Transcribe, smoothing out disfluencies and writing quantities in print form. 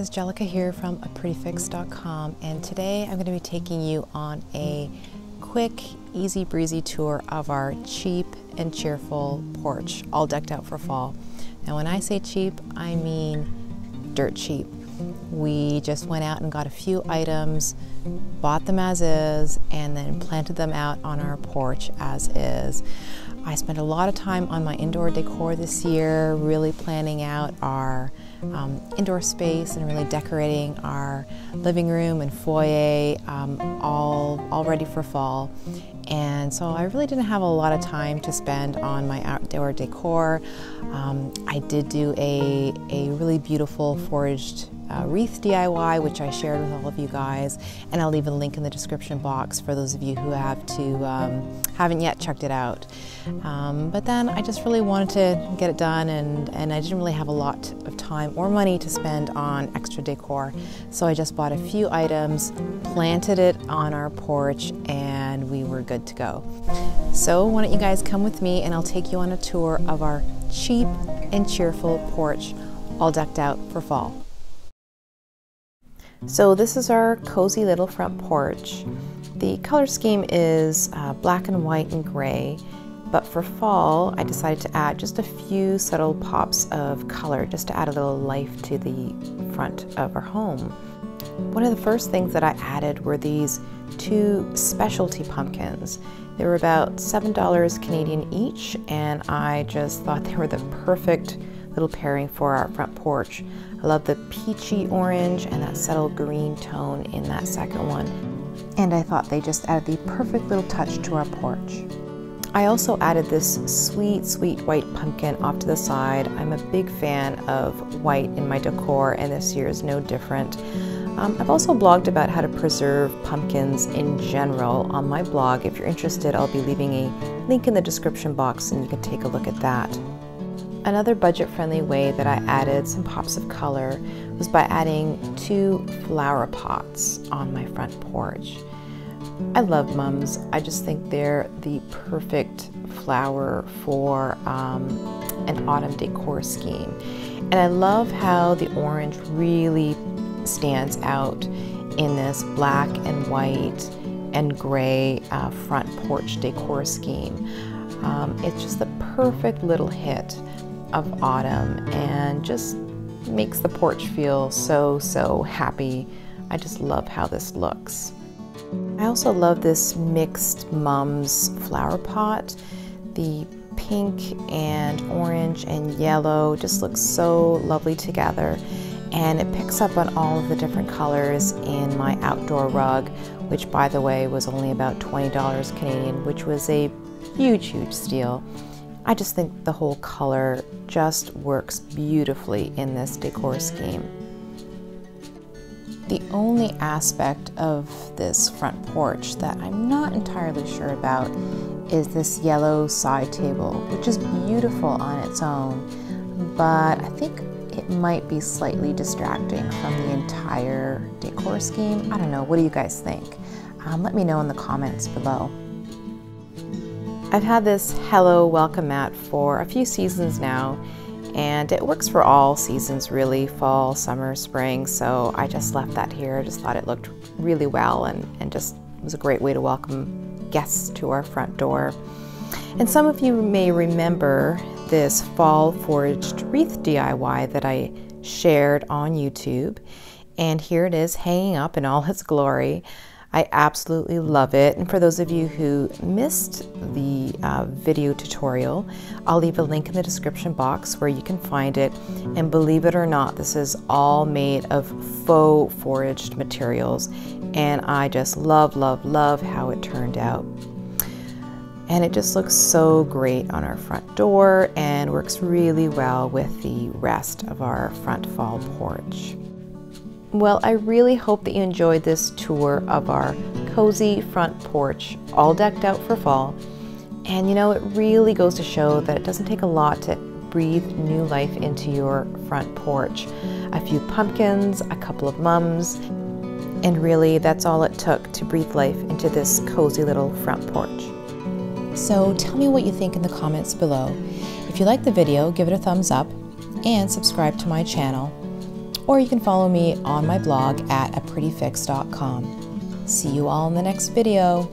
guys, Jellica here from aprettyfix.com, and today I'm going to be taking you on a quick, easy breezy tour of our cheap and cheerful porch, all decked out for fall. Now when I say cheap, I mean dirt cheap. We just went out and got a few items, bought them as is, and then planted them out on our porch as is. I spent a lot of time on my indoor decor this year, really planning out our indoor space and really decorating our living room and foyer, all ready for fall. And so I really didn't have a lot of time to spend on my outdoor decor. I did do a really beautiful foraged wreath DIY, which I shared with all of you guys, and I'll leave a link in the description box for those of you who haven't yet checked it out. But then I just really wanted to get it done, and I didn't really have a lot of time or money to spend on extra decor, so I just bought a few items, planted it on our porch, and we were good to go. So why don't you guys come with me and I'll take you on a tour of our cheap and cheerful porch, all decked out for fall. So this is our cozy little front porch. The color scheme is black and white and gray, but for fall I decided to add just a few subtle pops of color just to add a little life to the front of our home. One of the first things that I added were these two specialty pumpkins. They were about $7 Canadian each, and I just thought they were the perfect little pairing for our front porch. I love the peachy orange and that subtle green tone in that second one. And I thought they just added the perfect little touch to our porch. I also added this sweet, sweet white pumpkin off to the side. I'm a big fan of white in my decor, and this year is no different. I've also blogged about how to preserve pumpkins in general on my blog. If you're interested, I'll be leaving a link in the description box and you can take a look at that. Another budget-friendly way that I added some pops of color was by adding two flower pots on my front porch. I love mums. I just think they're the perfect flower for an autumn decor scheme. And I love how the orange really stands out in this black and white and gray front porch decor scheme. It's just the perfect little hit of autumn and just makes the porch feel so happy. I just love how this looks. I also love this mixed mums flower pot. The pink and orange and yellow just looks so lovely together, and it picks up on all of the different colors in my outdoor rug, which by the way was only about $20 Canadian, which was a huge steal. I just think the whole color just works beautifully in this decor scheme. The only aspect of this front porch that I'm not entirely sure about is this yellow side table, which is beautiful on its own, but I think it might be slightly distracting from the entire decor scheme. I don't know, what do you guys think? Let me know in the comments below. I've had this Hello Welcome mat for a few seasons now, and it works for all seasons really, fall, summer, spring, so I just left that here. I just thought it looked really well and just was a great way to welcome guests to our front door. And some of you may remember this fall foraged wreath DIY that I shared on YouTube, and here it is hanging up in all its glory. I absolutely love it, and for those of you who missed the video tutorial, I'll leave a link in the description box where you can find it. And believe it or not, this is all made of faux foraged materials, and I just love how it turned out. And it just looks so great on our front door and works really well with the rest of our front fall porch. Well, I really hope that you enjoyed this tour of our cozy front porch, all decked out for fall. And you know, it really goes to show that it doesn't take a lot to breathe new life into your front porch. A few pumpkins, a couple of mums, and really that's all it took to breathe life into this cozy little front porch. So tell me what you think in the comments below. If you liked the video, give it a thumbs up and subscribe to my channel. or you can follow me on my blog at aprettyfix.com. See you all in the next video.